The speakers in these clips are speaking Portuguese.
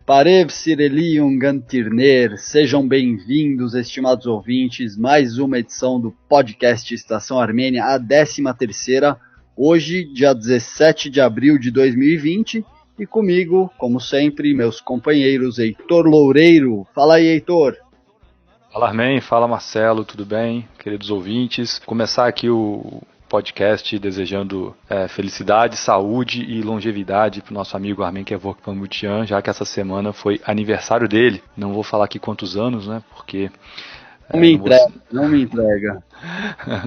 Parev Sirelium Gantirner, sejam bem-vindos, estimados ouvintes, mais uma edição do podcast Estação Armênia, a 13ª, hoje, dia 17 de abril de 2020, e comigo, como sempre, meus companheiros Heitor Loureiro. Fala aí, Heitor. Fala Armen, fala Marcelo, tudo bem? Queridos ouvintes, começar aqui o podcast desejando felicidade, saúde e longevidade para o nosso amigo Armen Kevork Pambutian, já que essa semana foi aniversário dele. Não vou falar aqui quantos anos, né? Porque não me entrega.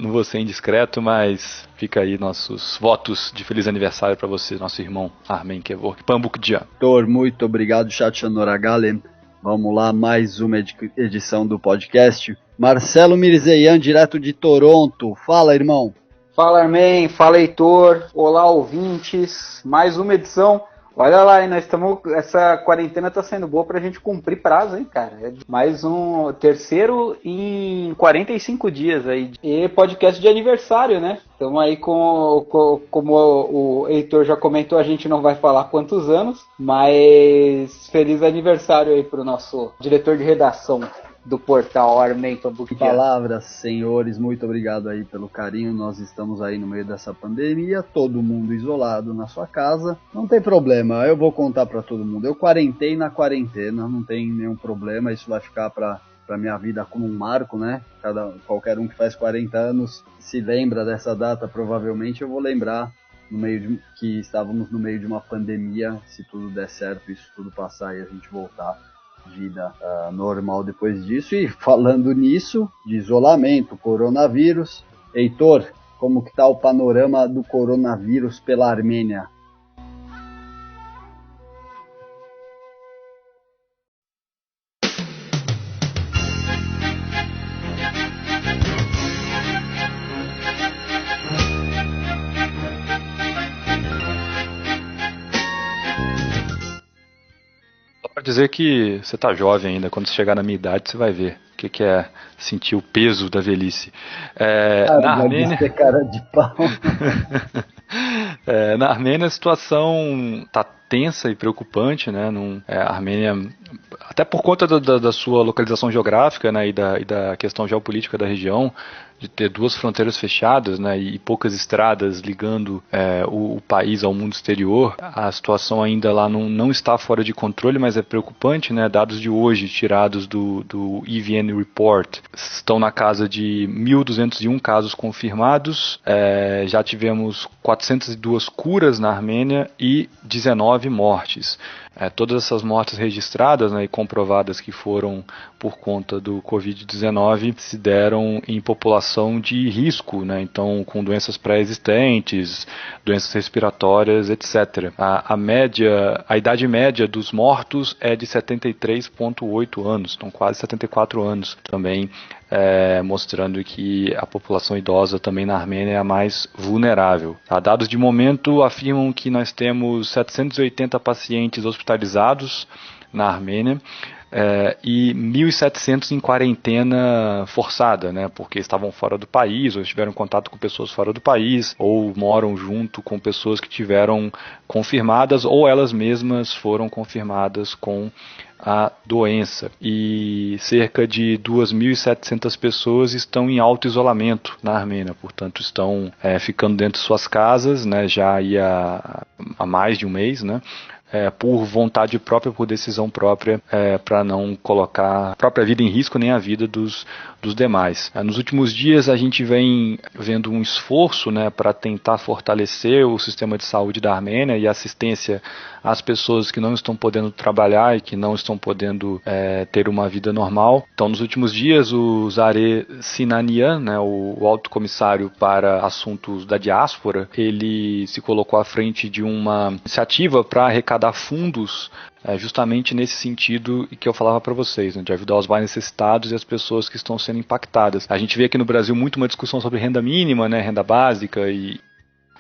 Não vou ser indiscreto, mas fica aí nossos votos de feliz aniversário para você, nosso irmão Armen Kevork Pambutian. Heitor, muito obrigado, Chachanoragalen. Vamos lá, mais uma edição do podcast. Marcelo Mirzeian, direto de Toronto. Fala, irmão. Fala, Armen, fala, Heitor, olá, ouvintes, mais uma edição. Olha lá, nós estamos, essa quarentena tá sendo boa pra gente cumprir prazo, hein, cara. É mais um terceiro em 45 dias aí. E podcast de aniversário, né? Estamos aí como o Heitor já comentou, a gente não vai falar quantos anos, mas feliz aniversário aí pro nosso diretor de redação do portal Armen Pambutian. Palavras, senhores, muito obrigado aí pelo carinho. Nós estamos aí no meio dessa pandemia, todo mundo isolado na sua casa. Não tem problema, eu vou contar para todo mundo. Eu quarentei na quarentena, não tem nenhum problema, isso vai ficar para minha vida como um marco, né? Qualquer um que faz 40 anos se lembra dessa data, provavelmente eu vou lembrar que estávamos no meio de uma pandemia. Se tudo der certo, isso tudo passar e a gente voltar vida normal depois disso. E falando nisso, de isolamento, coronavírus, Heitor, como que tá o panorama do coronavírus pela Armênia? Para dizer que você tá jovem ainda, quando você chegar na minha idade você vai ver o que é sentir o peso da velhice. Na Armênia, cara de pau. Na Armênia a situação tá tensa e preocupante, né? A Armênia, até por conta da sua localização geográfica, né, e da questão geopolítica da região, de ter duas fronteiras fechadas, né, e poucas estradas ligando o país ao mundo exterior, a situação ainda lá não está fora de controle, mas é preocupante, né? Dados de hoje, tirados do EVN Report, estão na casa de 1.201 casos confirmados, já tivemos 402 curas na Armênia e 19 mortes. Todas essas mortes registradas, né, e comprovadas que foram por conta do Covid-19 se deram em população de risco, né, então com doenças pré-existentes, doenças respiratórias, etc. A idade média dos mortos é de 73,8 anos, então quase 74 anos também, mostrando que a população idosa também na Armênia é a mais vulnerável. Dados de momento afirmam que nós temos 780 pacientes hospitalizados na Armênia, e 1.700 em quarentena forçada, né, porque estavam fora do país, ou tiveram contato com pessoas fora do país, ou moram junto com pessoas que tiveram confirmadas, ou elas mesmas foram confirmadas com a doença. E cerca de 2.700 pessoas estão em auto-isolamento na Armênia, portanto estão ficando dentro de suas casas, né, já há mais de um mês, né, por vontade própria, por decisão própria, para não colocar a própria vida em risco, nem a vida dos demais. Nos últimos dias a gente vem vendo um esforço, né, para tentar fortalecer o sistema de saúde da Armênia e assistência às pessoas que não estão podendo trabalhar e que não estão podendo ter uma vida normal. Então, nos últimos dias, o Zare Sinanian, né, o alto comissário para assuntos da diáspora, ele se colocou à frente de uma iniciativa para arrecadar fundos justamente nesse sentido que eu falava para vocês, né, de ajudar os mais necessitados e as pessoas que estão sendo impactadas. A gente vê aqui no Brasil muito uma discussão sobre renda mínima, né, renda básica e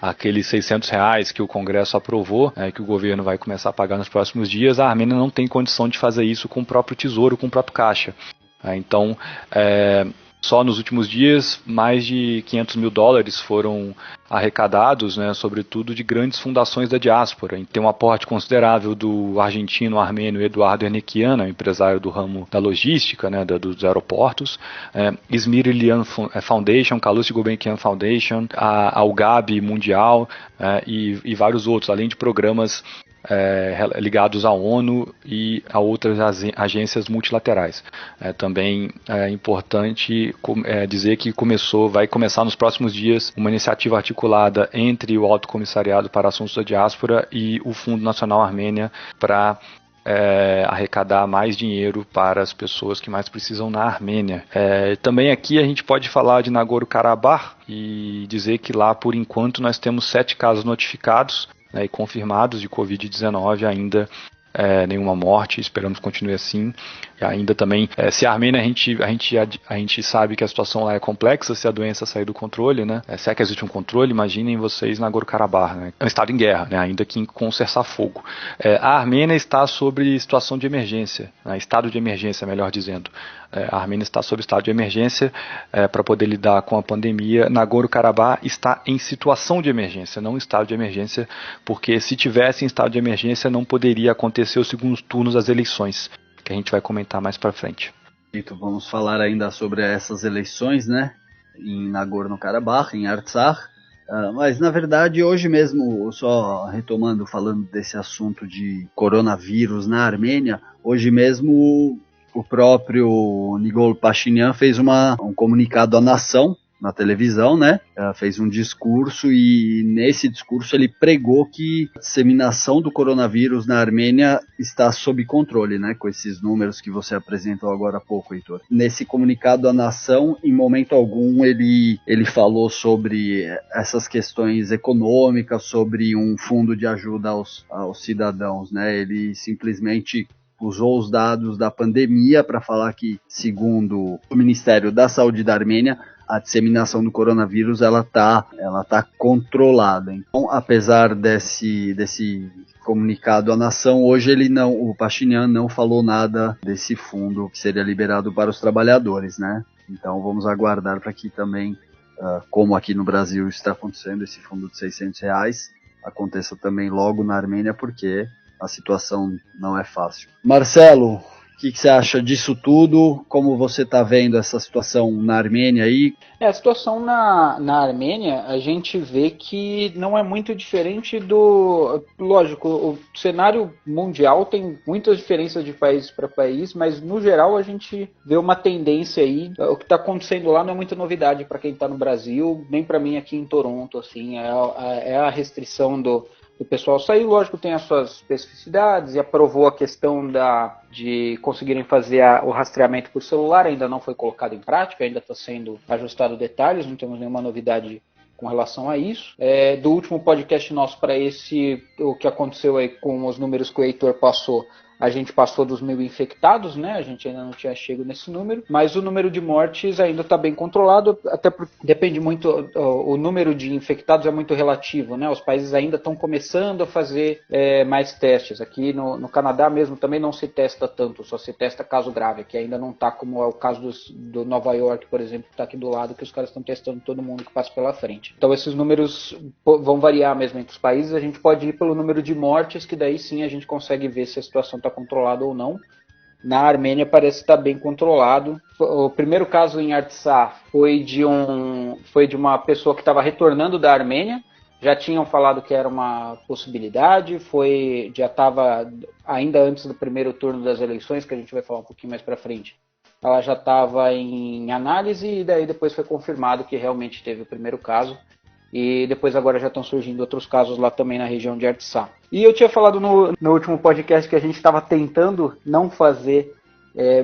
aqueles R$600 que o Congresso aprovou, que o governo vai começar a pagar nos próximos dias. A Armênia não tem condição de fazer isso com o próprio tesouro, com o próprio caixa. Então, Só nos últimos dias, mais de 500 mil dólares foram arrecadados, né, sobretudo de grandes fundações da diáspora. E tem um aporte considerável do argentino-armênio Eduardo Ernequian, empresário do ramo da logística, né, dos aeroportos, Izmir Ilian Foundation, Calouste Gulbenkian Foundation, a UGAB Mundial e vários outros, além de programas ligados à ONU e a outras agências multilaterais. Também é importante dizer que vai começar nos próximos dias uma iniciativa articulada entre o Alto Comissariado para Assuntos da Diáspora e o Fundo Nacional Armênia para arrecadar mais dinheiro para as pessoas que mais precisam na Armênia. Também aqui a gente pode falar de Nagorno-Karabakh e dizer que lá, por enquanto, nós temos 7 casos notificados, né, e confirmados de Covid-19, ainda nenhuma morte, esperamos que continue assim. E ainda também, se a Armênia, a gente sabe que a situação lá é complexa, se a doença sair do controle, né, se é que existe um controle, imaginem vocês Nagorno-Karabakh, né, é um estado em guerra, né, ainda que com cessar-fogo. A Armênia está sob situação de emergência, né, estado de emergência, melhor dizendo. A Armênia está sob estado de emergência para poder lidar com a pandemia. Nagorno-Karabakh está em situação de emergência, não estado de emergência, porque se tivesse em estado de emergência não poderia acontecer o segundo turno das eleições, que a gente vai comentar mais para frente. Então, vamos falar ainda sobre essas eleições, né, em Nagorno-Karabakh, em Artsakh. Mas, na verdade, hoje mesmo, só retomando, falando desse assunto de coronavírus na Armênia, hoje mesmo o próprio Nikol Pashinyan fez um comunicado à nação na televisão, né? Fez um discurso e nesse discurso ele pregou que a disseminação do coronavírus na Armênia está sob controle, né? Com esses números que você apresentou agora há pouco, Heitor. Nesse comunicado à nação, em momento algum ele falou sobre essas questões econômicas, sobre um fundo de ajuda aos cidadãos, né? Ele simplesmente usou os dados da pandemia para falar que, segundo o Ministério da Saúde da Armênia, a disseminação do coronavírus ela tá controlada. Então, apesar desse comunicado à nação, hoje o Pashinyan não falou nada desse fundo que seria liberado para os trabalhadores, né? Então vamos aguardar para que também, como aqui no Brasil está acontecendo, esse fundo de R$600 aconteça também logo na Armênia, porque a situação não é fácil. Marcelo, o que você acha disso tudo? Como você está vendo essa situação na Armênia aí? A situação na Armênia, a gente vê que não é muito diferente do... Lógico, o cenário mundial tem muitas diferenças de país para país, mas no geral a gente vê uma tendência aí. O que está acontecendo lá não é muita novidade para quem está no Brasil, nem para mim aqui em Toronto. Assim, é a restrição do pessoal sair, lógico, tem as suas especificidades e aprovou a questão de conseguirem fazer o rastreamento por celular, ainda não foi colocado em prática, ainda está sendo ajustado detalhes, não temos nenhuma novidade com relação a isso. Do último podcast nosso para o que aconteceu aí com os números que o Heitor passou, a gente passou dos 1.000 infectados, né? A gente ainda não tinha chegado nesse número, mas o número de mortes ainda está bem controlado, até porque depende muito, o número de infectados é muito relativo, né? Os países ainda estão começando a fazer mais testes. Aqui no Canadá mesmo também não se testa tanto, só se testa caso grave, que ainda não está como é o caso do Nova York, por exemplo, que está aqui do lado, que os caras estão testando todo mundo que passa pela frente. Então esses números vão variar mesmo entre os países, a gente pode ir pelo número de mortes, que daí sim a gente consegue ver se a situação está controlado ou não. Na Armênia parece estar bem controlado. O primeiro caso em Artsakh foi de uma pessoa que estava retornando da Armênia. Já tinham falado que era uma possibilidade, já estava ainda antes do primeiro turno das eleições, que a gente vai falar um pouquinho mais para frente. Ela já estava em análise e daí depois foi confirmado que realmente teve o primeiro caso. E depois agora já estão surgindo outros casos lá também na região de Artsakh. E eu tinha falado no último podcast que a gente estava tentando não fazer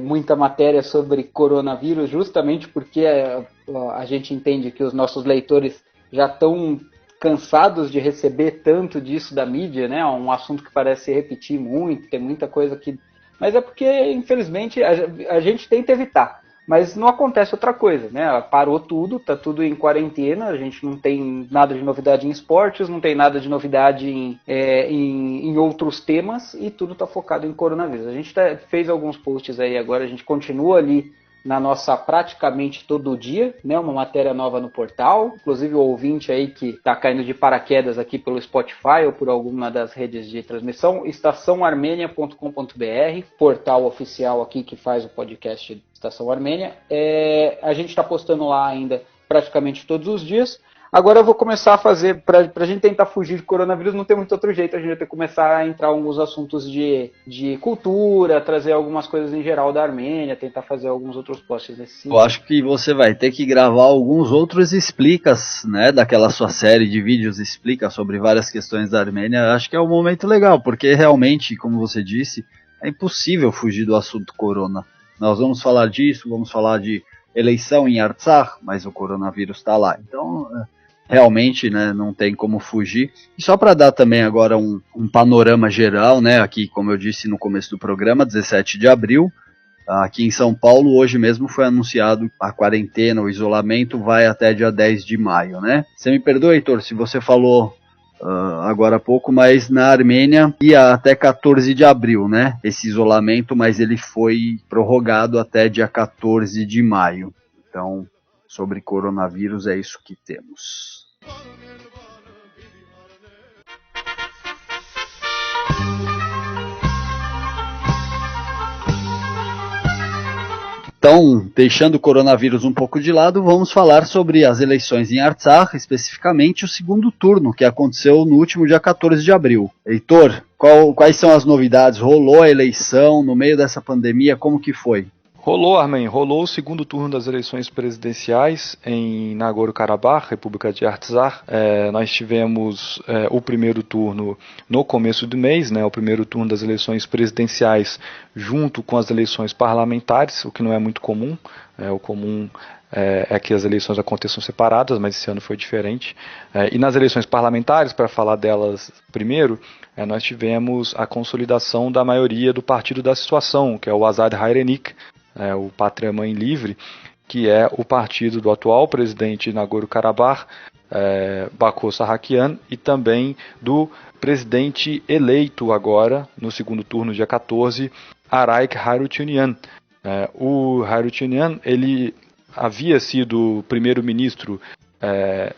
muita matéria sobre coronavírus, justamente porque a gente entende que os nossos leitores já estão cansados de receber tanto disso da mídia, né? Um assunto que parece se repetir muito, tem muita coisa que... Mas é porque, infelizmente, a gente tenta evitar. Mas não acontece outra coisa, né? Parou tudo, tá tudo em quarentena, a gente não tem nada de novidade em esportes, não tem nada de novidade em outros temas e tudo tá focado em coronavírus. A gente fez alguns posts aí agora, a gente continua ali na nossa praticamente todo dia, né? Uma matéria nova no portal, inclusive o ouvinte aí que está caindo de paraquedas aqui pelo Spotify ou por alguma das redes de transmissão, estaçãoarmênia.com.br, portal oficial aqui que faz o podcast Estação Armênia. A gente está postando lá ainda praticamente todos os dias. Agora eu vou começar a fazer, para a gente tentar fugir de coronavírus, não tem muito outro jeito, a gente vai ter que começar a entrar em alguns assuntos de cultura, trazer algumas coisas em geral da Armênia, tentar fazer alguns outros posts nesse sentido. Eu acho que você vai ter que gravar alguns outros explicas, né, daquela sua série de vídeos explica sobre várias questões da Armênia. Acho que é um momento legal, porque realmente, como você disse, é impossível fugir do assunto corona. Nós vamos falar disso, vamos falar de eleição em Artsakh, mas o coronavírus está lá. Então, realmente, né, não tem como fugir. E só para dar também agora um panorama geral, né, aqui, como eu disse no começo do programa, 17 de abril, aqui em São Paulo, hoje mesmo foi anunciado a quarentena, o isolamento vai até dia 10 de maio, né? Você me perdoa, Heitor, se você falou agora há pouco, mas na Armênia ia até 14 de abril, né? Esse isolamento, mas ele foi prorrogado até dia 14 de maio. Então, sobre coronavírus é isso que temos. Então, deixando o coronavírus um pouco de lado, vamos falar sobre as eleições em Artsakh, especificamente o segundo turno, que aconteceu no último dia 14 de abril. Heitor, quais são as novidades? Rolou a eleição no meio dessa pandemia? Como que foi? Rolou o segundo turno das eleições presidenciais em Nagorno-Karabakh, República de Artsakh. Nós tivemos o primeiro turno no começo do mês, né, o primeiro turno das eleições presidenciais junto com as eleições parlamentares, o que não é muito comum. O comum é que as eleições aconteçam separadas, mas esse ano foi diferente. E nas eleições parlamentares, para falar delas primeiro, nós tivemos a consolidação da maioria do partido da situação, que é o Azad Hayrenik, o Pátria Mãe Livre, que é o partido do atual presidente de Nagorno-Karabakh, Bako Sarhakian, e também do presidente eleito agora, no segundo turno, dia 14, Araik Harutyunyan. O Harutyunyan, ele havia sido primeiro-ministro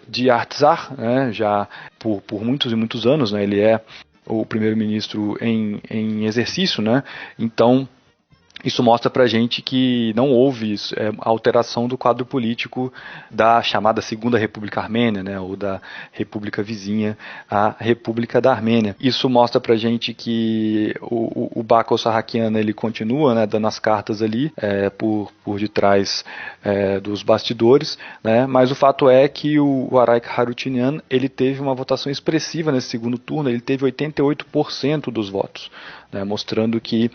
de Artsakh, né, já por muitos e muitos anos, né, ele é o primeiro-ministro em exercício, né, então isso mostra pra gente que não houve alteração do quadro político da chamada Segunda República Armênia, né, ou da República Vizinha, a República da Armênia. Isso mostra pra gente que o Bako Sarhakian, ele continua, né, dando as cartas ali por detrás dos bastidores, né, mas o fato é que o Araik Harutyunyan, ele teve uma votação expressiva nesse segundo turno, ele teve 88% dos votos, né, mostrando que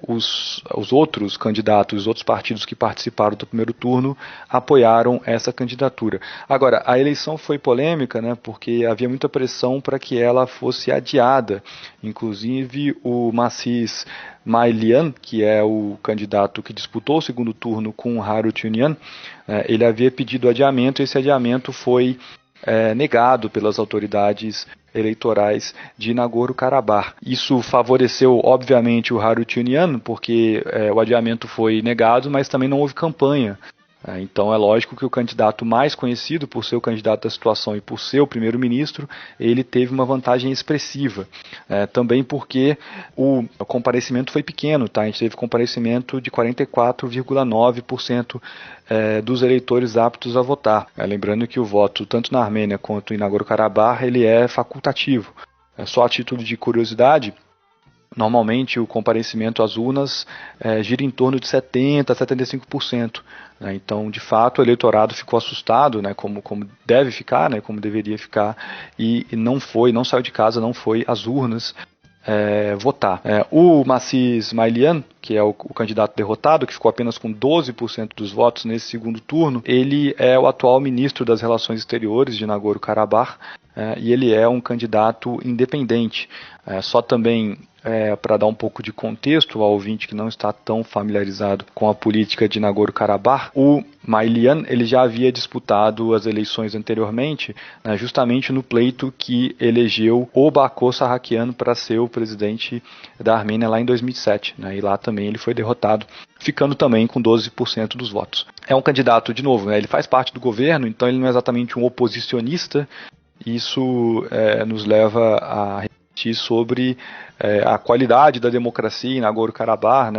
os outros candidatos, os outros partidos que participaram do primeiro turno apoiaram essa candidatura. Agora, a eleição foi polêmica, né, porque havia muita pressão para que ela fosse adiada. Inclusive, o Massis Mailian, que é o candidato que disputou o segundo turno com o Harutyunyan, ele havia pedido adiamento e esse adiamento foi negado pelas autoridades eleitorais de Nagorno-Karabakh. Isso favoreceu, obviamente, o Harutyunyan, porque o adiamento foi negado, mas também não houve campanha. Então é lógico que o candidato mais conhecido, por ser o candidato da situação e por ser o primeiro-ministro, ele teve uma vantagem expressiva. Também porque o comparecimento foi pequeno, tá? A gente teve comparecimento de 44,9% dos eleitores aptos a votar. Lembrando que o voto, tanto na Armênia quanto em Nagorno-Karabakh, ele é facultativo. Só a título de curiosidade, normalmente o comparecimento às urnas gira em torno de 70% a 75%. Né? Então, de fato, o eleitorado ficou assustado, né, como deve ficar, né, como deveria ficar, e não saiu de casa, não foi às urnas votar. O Massis Mailian, que é o candidato derrotado, que ficou apenas com 12% dos votos nesse segundo turno, ele é o atual ministro das Relações Exteriores de Nagorno-Karabakh, e ele é um candidato independente. Só também para dar um pouco de contexto ao ouvinte que não está tão familiarizado com a política de Nagorno-Karabakh, o Mailian ele já havia disputado as eleições anteriormente, justamente no pleito que elegeu o Bako Sarhakian para ser o presidente da Armênia lá em 2007, e lá também ele foi derrotado, ficando também com 12% dos votos. É um candidato, de novo, ele faz parte do governo, então ele não é exatamente um oposicionista. Isso nos leva a refletir sobre a qualidade da democracia em Nagorno-Karabakh,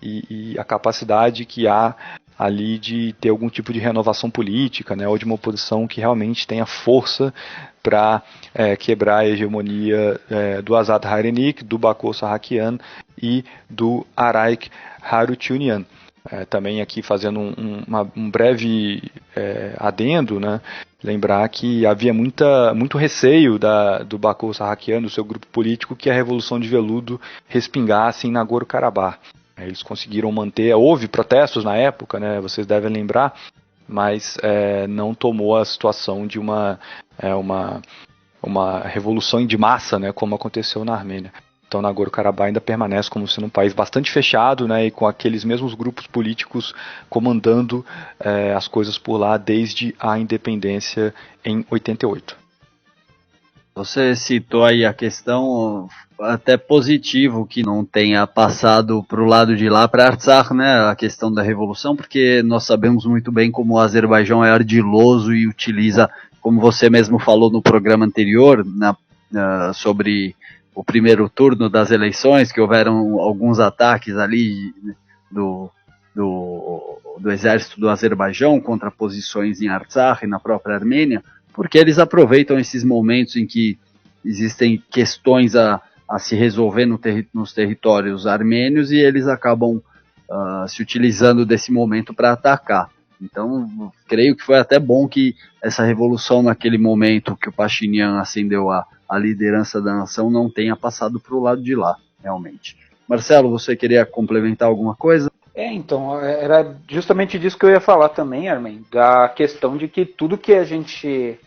e a capacidade que há ali de ter algum tipo de renovação política, ou de uma oposição que realmente tenha força para quebrar a hegemonia do Azad Hayrenik, do Bako Sarhakian e do Araik Harutyunyan. Também aqui fazendo um breve adendo, lembrar que havia muito receio do Bako Sarhakian, do seu grupo político, que a Revolução de Veludo respingasse em Nagorno-Karabakh. Eles conseguiram manter, houve protestos na época, vocês devem lembrar, mas não tomou a situação de uma revolução de massa, como aconteceu na Armênia. Então Nagorno-Karabakh ainda permanece como sendo um país bastante fechado, e com aqueles mesmos grupos políticos comandando as coisas por lá desde a independência em 88. Você citou aí a questão até positivo que não tenha passado para o lado de lá, para Artsakh, a questão da revolução, porque nós sabemos muito bem como o Azerbaijão é ardiloso e utiliza, como você mesmo falou no programa anterior, sobre o primeiro turno das eleições, que houveram alguns ataques ali do exército do Azerbaijão contra posições em Artsakh e na própria Armênia, porque eles aproveitam esses momentos em que existem questões a se resolver nos territórios armênios e eles acabam se utilizando desse momento para atacar. Então, creio que foi até bom que essa revolução naquele momento que o Pashinyan ascendeu a liderança da nação não tenha passado para o lado de lá, realmente. Marcelo, você queria complementar alguma coisa? Então, era justamente disso que eu ia falar também, Armin, da questão de que tudo que a gente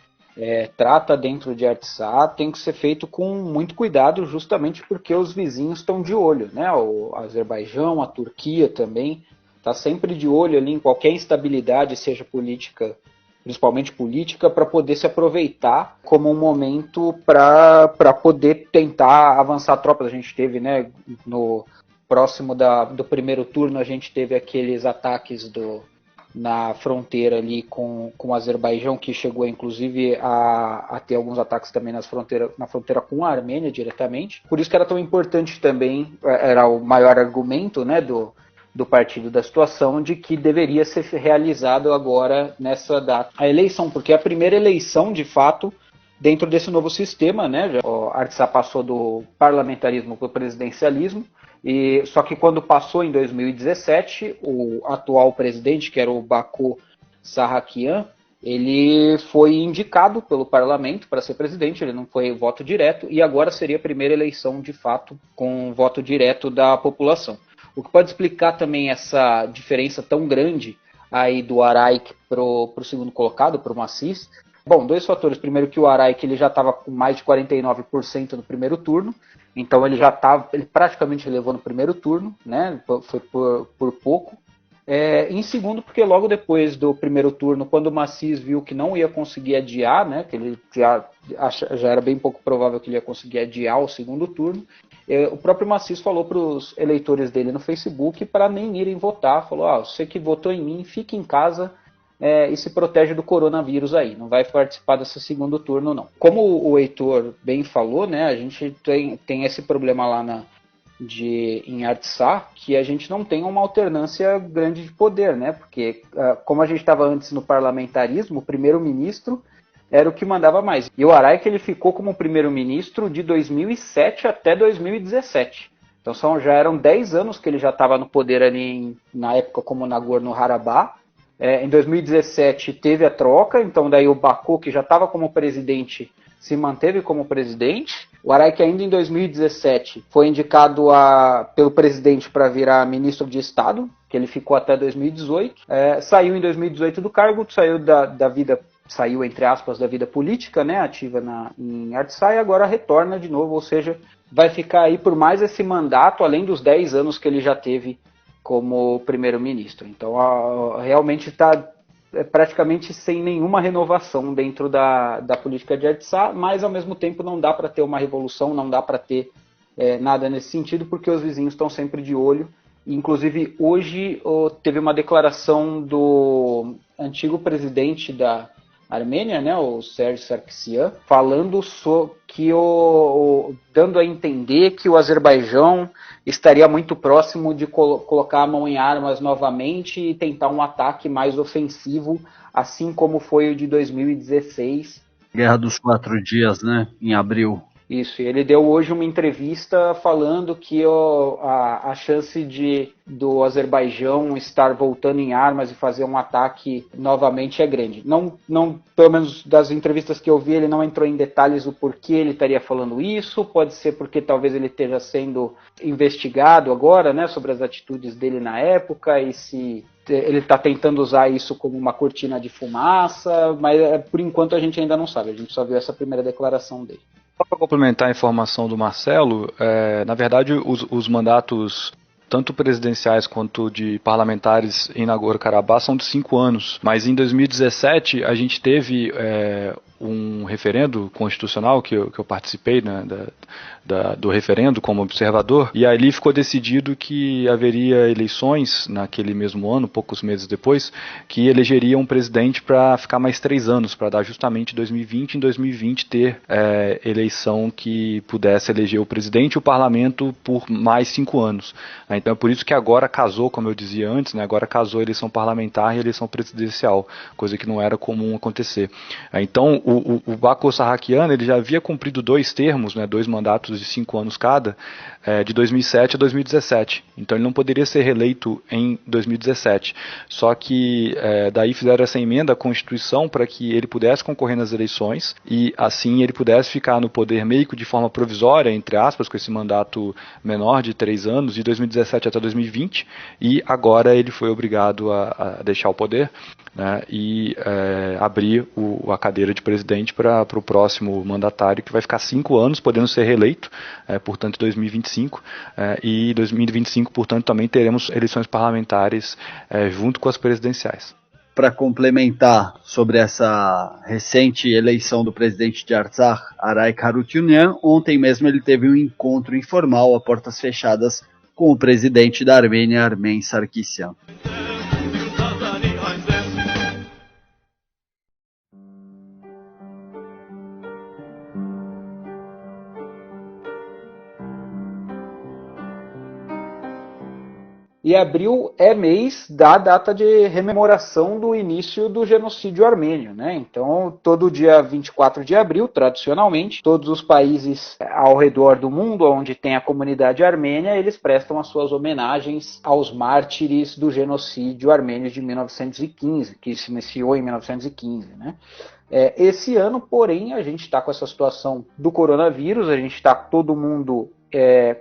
trata dentro de Artsakh tem que ser feito com muito cuidado, justamente porque os vizinhos estão de olho, o Azerbaijão, a Turquia também, está sempre de olho ali em qualquer instabilidade, seja política, principalmente política, para poder se aproveitar como um momento para poder tentar avançar tropas. A gente teve, no próximo do primeiro turno, a gente teve aqueles ataques na fronteira ali com o Azerbaijão, que chegou inclusive a ter alguns ataques também na fronteira com a Armênia diretamente. Por isso que era tão importante também, era o maior argumento do partido da situação, de que deveria ser realizado agora nessa data a eleição, porque é a primeira eleição de fato dentro desse novo sistema, O Artsakh passou do parlamentarismo para o presidencialismo, só que quando passou em 2017, o atual presidente, que era o Bako Sarhakian, ele foi indicado pelo parlamento para ser presidente, ele não foi voto direto, e agora seria a primeira eleição de fato com voto direto da população. O que pode explicar também essa diferença tão grande aí do Araik para o segundo colocado, para o Massis? Bom, dois fatores. Primeiro, que o Araik ele já estava com mais de 49% no primeiro turno, então ele praticamente levou no primeiro turno, foi por pouco. Em segundo, porque logo depois do primeiro turno, quando o Massis viu que não ia conseguir adiar, que ele já era bem pouco provável que ele ia conseguir adiar o segundo turno, o próprio Massis falou para os eleitores dele no Facebook para nem irem votar. Falou, você que votou em mim, fique em casa e se protege do coronavírus aí, não vai participar desse segundo turno não. Como o Heitor bem falou, a gente tem esse problema lá em Artsakh, que a gente não tem uma alternância grande de poder, porque como a gente estava antes no parlamentarismo, o primeiro-ministro era o que mandava mais. E o Araik ele ficou como primeiro-ministro de 2007 até 2017. Então já eram 10 anos que ele já estava no poder ali na época como Nagorno-Karabakh. Em 2017 teve a troca, então daí o Bako, que já estava como presidente, se manteve como presidente. O Araik ainda em 2017 foi indicado pelo presidente para virar ministro de Estado, que ele ficou até 2018. Saiu em 2018 do cargo, saiu da vida saiu, entre aspas, da vida política, né, ativa em Artsakh, e agora retorna de novo, ou seja, vai ficar aí por mais esse mandato, além dos 10 anos que ele já teve como primeiro-ministro. Então, realmente está praticamente sem nenhuma renovação dentro da política de Artsakh, mas ao mesmo tempo não dá para ter uma revolução, não dá para ter nada nesse sentido, porque os vizinhos estão sempre de olho. Inclusive, hoje teve uma declaração do antigo presidente da Armênia, né, o Serge Sargsyan, falando dando a entender que o Azerbaijão estaria muito próximo de colocar a mão em armas novamente e tentar um ataque mais ofensivo, assim como foi o de 2016. Guerra dos 4 dias, né, em abril. Isso, ele deu hoje uma entrevista falando que a chance do Azerbaijão estar voltando em armas e fazer um ataque novamente é grande. Não, pelo menos das entrevistas que eu vi, ele não entrou em detalhes o porquê ele estaria falando isso. Pode ser porque talvez ele esteja sendo investigado agora, né, sobre as atitudes dele na época e se ele está tentando usar isso como uma cortina de fumaça, mas por enquanto a gente ainda não sabe, a gente só viu essa primeira declaração dele. Só para complementar a informação do Marcelo, na verdade os mandatos tanto presidenciais quanto de parlamentares em Nagorno-Karabakh são de 5 anos, mas em 2017 a gente teve um referendo constitucional que eu participei, né, do referendo como observador, e ali ficou decidido que haveria eleições naquele mesmo ano, poucos meses depois, que elegeria um presidente para ficar mais 3 anos, para dar justamente 2020 em 2020 ter eleição que pudesse eleger o presidente e o parlamento por mais 5 anos. Então é por isso que agora casou, como eu dizia antes, né, agora casou a eleição parlamentar e a eleição presidencial, coisa que não era comum acontecer. Então o Bako Sarrakian, ele já havia cumprido 2 termos, né, 2 mandatos de 5 anos cada, de 2007 a 2017. Então ele não poderia ser reeleito em 2017. Só que daí fizeram essa emenda à Constituição para que ele pudesse concorrer nas eleições e assim ele pudesse ficar no poder meio que de forma provisória, entre aspas, com esse mandato menor de 3 anos, de 2017 até 2020, e agora ele foi obrigado a deixar o poder, né, e abrir a cadeira de presidente para o próximo mandatário, que vai ficar 5 anos, podendo ser reeleito, portanto, em 2025, e em 2025, portanto, também teremos eleições parlamentares junto com as presidenciais. Para complementar sobre essa recente eleição do presidente de Artsakh, Aray Harutyunyan, ontem mesmo ele teve um encontro informal a portas fechadas com o presidente da Armênia, Armen Sarkisyan. E abril é mês da data de rememoração do início do genocídio armênio, né? Então, todo dia 24 de abril, tradicionalmente, todos os países ao redor do mundo onde tem a comunidade armênia, eles prestam as suas homenagens aos mártires do genocídio armênio de 1915, que se iniciou em 1915, né? Esse ano, porém, a gente está com essa situação do coronavírus, a gente está todo mundo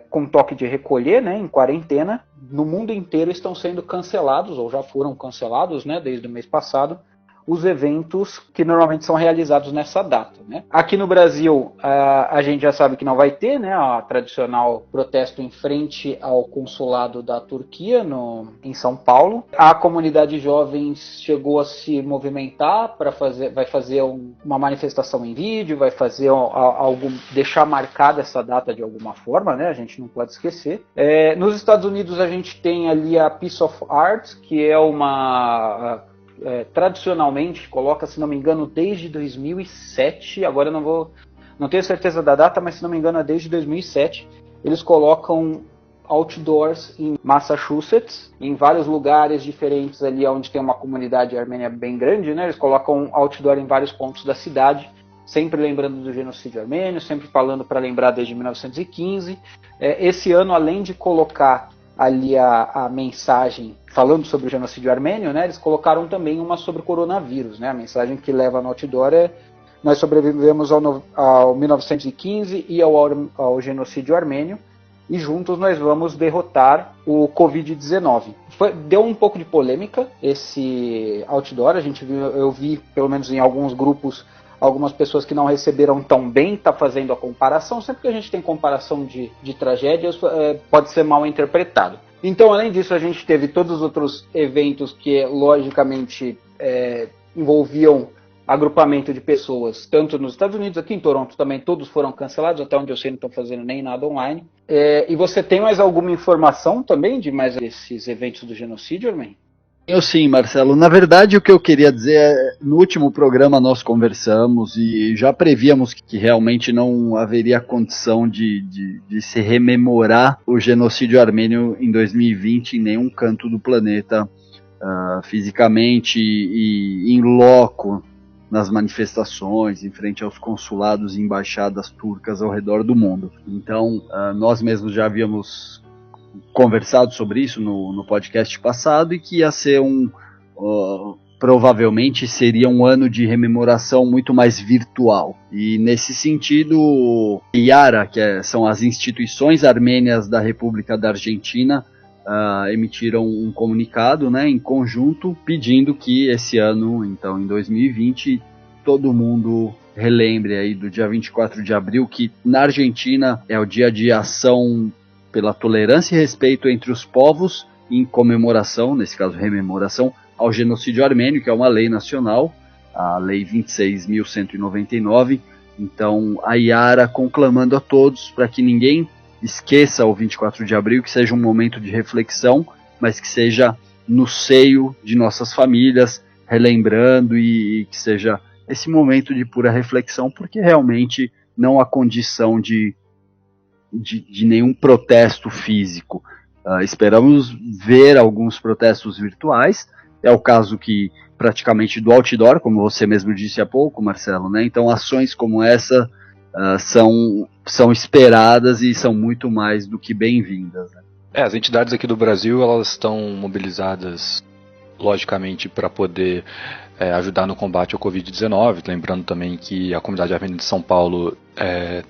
com toque de recolher, né, em quarentena. No mundo inteiro estão sendo cancelados, ou já foram cancelados, né, desde o mês passado, os eventos que normalmente são realizados nessa data, né? Aqui no Brasil, a gente já sabe que não vai ter, né, a tradicional protesto em frente ao consulado da Turquia em São Paulo. A comunidade jovens chegou a se movimentar vai fazer uma manifestação em vídeo, vai fazer deixar marcada essa data de alguma forma, né? A gente não pode esquecer. Nos Estados Unidos a gente tem ali a Piece of Art, que é tradicionalmente coloca, se não me engano, desde 2007, agora eu não tenho certeza da data, mas se não me engano é desde 2007, eles colocam outdoors em Massachusetts, em vários lugares diferentes ali onde tem uma comunidade armênia bem grande, né? Eles colocam outdoor em vários pontos da cidade, sempre lembrando do genocídio armênio, sempre falando para lembrar desde 1915. Esse ano, além de colocar ali a mensagem falando sobre o genocídio armênio, né, eles colocaram também uma sobre o coronavírus, né, a mensagem que leva no outdoor nós sobrevivemos ao 1915 e ao genocídio armênio, e juntos nós vamos derrotar o Covid-19. Deu um pouco de polêmica esse outdoor, eu vi pelo menos em alguns grupos algumas pessoas que não receberam tão bem, tá fazendo a comparação. Sempre que a gente tem comparação de tragédias, pode ser mal interpretado. Então, além disso, a gente teve todos os outros eventos que, logicamente, envolviam agrupamento de pessoas, tanto nos Estados Unidos, aqui em Toronto também, todos foram cancelados, até onde eu sei não estão fazendo nem nada online. E você tem mais alguma informação também de mais esses eventos do genocídio, Armin? Eu sim, Marcelo. Na verdade, o que eu queria dizer é, no último programa nós conversamos e já prevíamos que realmente não haveria condição de se rememorar o genocídio armênio em 2020 em nenhum canto do planeta, fisicamente e em loco, nas manifestações, em frente aos consulados e embaixadas turcas ao redor do mundo. Então, nós mesmos já havíamos conversado sobre isso no podcast passado e que ia ser provavelmente seria um ano de rememoração muito mais virtual. E nesse sentido, IARA, são as instituições armênias da República da Argentina, emitiram um comunicado, né, em conjunto, pedindo que esse ano, então em 2020, todo mundo relembre aí do dia 24 de abril, que na Argentina é o dia de ação pela tolerância e respeito entre os povos, em comemoração, nesse caso rememoração, ao genocídio armênio, que é uma lei nacional, a Lei 26.199. Então, a IARA conclamando a todos para que ninguém esqueça o 24 de abril, que seja um momento de reflexão, mas que seja no seio de nossas famílias, relembrando e que seja esse momento de pura reflexão, porque realmente não há condição de nenhum protesto físico. Esperamos ver alguns protestos virtuais. É o caso que praticamente do outdoor, como você mesmo disse há pouco, Marcelo, né? Então ações como essa são esperadas e são muito mais do que bem-vindas, né? As entidades aqui do Brasil, elas estão mobilizadas, logicamente, para poder ajudar no combate ao Covid-19. Lembrando também que a comunidade armênia de São Paulo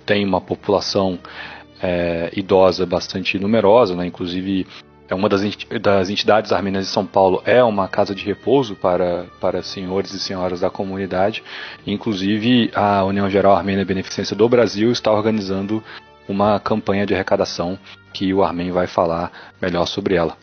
tem uma população idosa bastante numerosa, né? Inclusive uma das entidades armênias de São Paulo é uma casa de repouso para senhores e senhoras da comunidade. Inclusive a União Geral Armênia Beneficência do Brasil está organizando uma campanha de arrecadação que o Armin vai falar melhor sobre ela.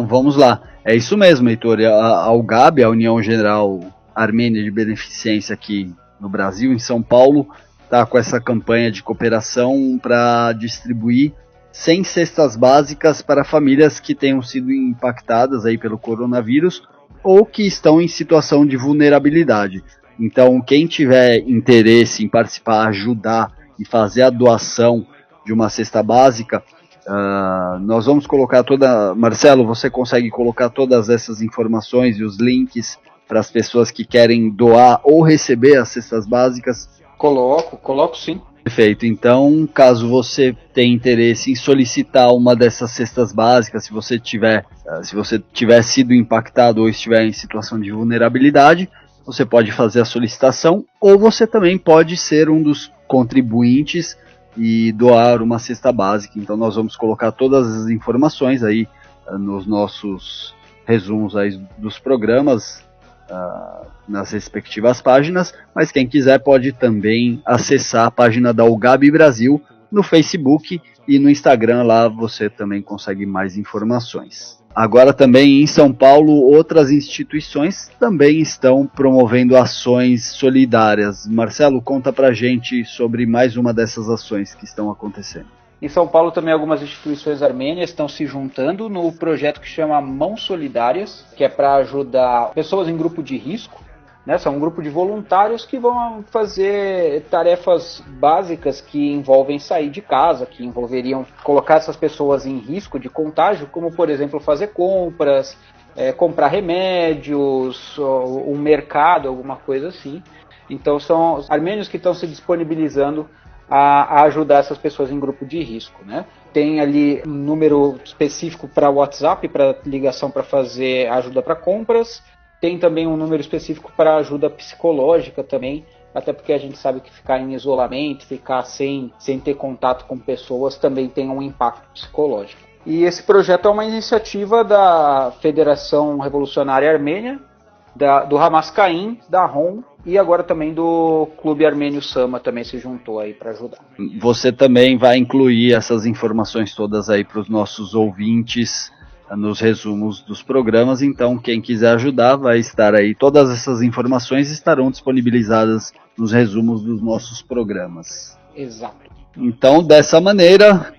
Vamos lá, é isso mesmo, Heitor. A UGAB, a União Geral Armênia de Beneficência aqui no Brasil, em São Paulo, está com essa campanha de cooperação para distribuir 100 cestas básicas para famílias que tenham sido impactadas aí pelo coronavírus ou que estão em situação de vulnerabilidade. Então, quem tiver interesse em participar, ajudar e fazer a doação de uma cesta básica, nós vamos colocar Marcelo, você consegue colocar todas essas informações e os links para as pessoas que querem doar ou receber as cestas básicas? Coloco sim. Perfeito. Então, caso você tenha interesse em solicitar uma dessas cestas básicas, se você tiver sido impactado ou estiver em situação de vulnerabilidade, você pode fazer a solicitação, ou você também pode ser um dos contribuintes e doar uma cesta básica. Então nós vamos colocar todas as informações aí nos nossos resumos aí dos programas, nas respectivas páginas, mas quem quiser pode também acessar a página da UGAB Brasil no Facebook e no Instagram. Lá você também consegue mais informações. Agora também em São Paulo, outras instituições também estão promovendo ações solidárias. Marcelo, conta pra gente sobre mais uma dessas ações que estão acontecendo. Em São Paulo também algumas instituições armênias estão se juntando no projeto que chama Mãos Solidárias, que é para ajudar pessoas em grupo de risco, né? São um grupo de voluntários que vão fazer tarefas básicas que envolvem sair de casa, que envolveriam colocar essas pessoas em risco de contágio, como por exemplo fazer compras, comprar remédios, um mercado, alguma coisa assim. Então são os armênios que estão se disponibilizando a ajudar essas pessoas em grupo de risco, né? Tem ali um número específico para WhatsApp, para ligação para fazer ajuda para compras. Tem também um número específico para ajuda psicológica também, até porque a gente sabe que ficar em isolamento, ficar sem ter contato com pessoas também tem um impacto psicológico. E esse projeto é uma iniciativa da Federação Revolucionária Armênia, do Hamas-Caim, da ROM, e agora também do Clube Armênio Sama também se juntou aí para ajudar. Você também vai incluir essas informações todas aí para os nossos ouvintes nos resumos dos programas, então quem quiser ajudar vai estar aí, todas essas informações estarão disponibilizadas nos resumos dos nossos programas. Exato. Então, dessa maneira,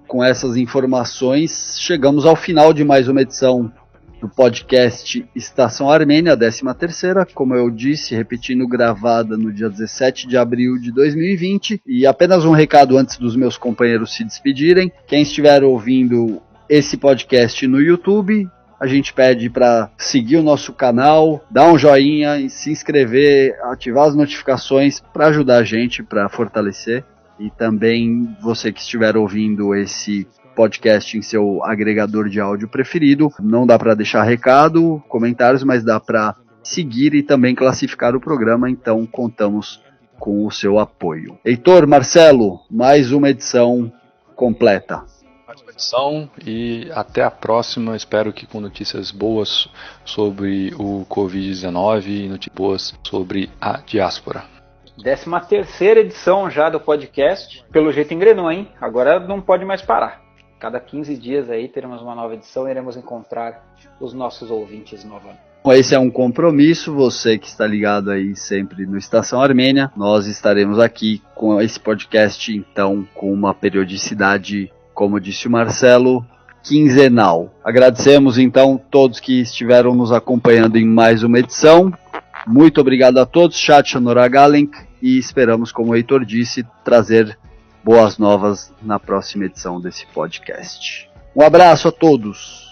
com essas informações, chegamos ao final de mais uma edição do podcast Estação Armênia, a 13ª, como eu disse, repetindo, gravada no dia 17 de abril de 2020. E apenas um recado antes dos meus companheiros se despedirem. Quem estiver ouvindo esse podcast no YouTube, a gente pede para seguir o nosso canal, dar um joinha, se inscrever, ativar as notificações para ajudar a gente, para fortalecer. E também você que estiver ouvindo esse podcast em seu agregador de áudio preferido, não dá para deixar recado, comentários, mas dá para seguir e também classificar o programa, então contamos com o seu apoio. Heitor, Marcelo, mais uma edição completa. Mais uma edição e até a próxima, espero que com notícias boas sobre o Covid-19 e notícias boas sobre a diáspora. 13ª edição já do podcast, pelo jeito engrenou, hein? Agora não pode mais parar. Cada 15 dias aí teremos uma nova edição e iremos encontrar os nossos ouvintes novamente. Esse é um compromisso, você que está ligado aí sempre no Estação Armênia. Nós estaremos aqui com esse podcast, então, com uma periodicidade, como disse o Marcelo, quinzenal. Agradecemos, então, todos que estiveram nos acompanhando em mais uma edição. Muito obrigado a todos, Chat Honoragalink, e esperamos, como o Heitor disse, trazer boas novas na próxima edição desse podcast. Um abraço a todos.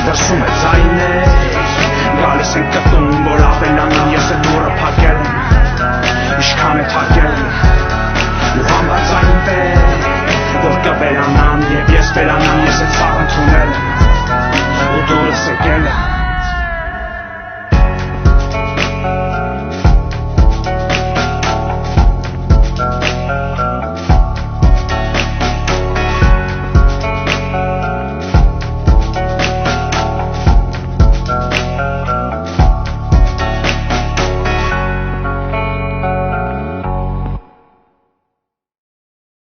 Դրսում է ձայներ, գալիս են կտում, որ ավելանան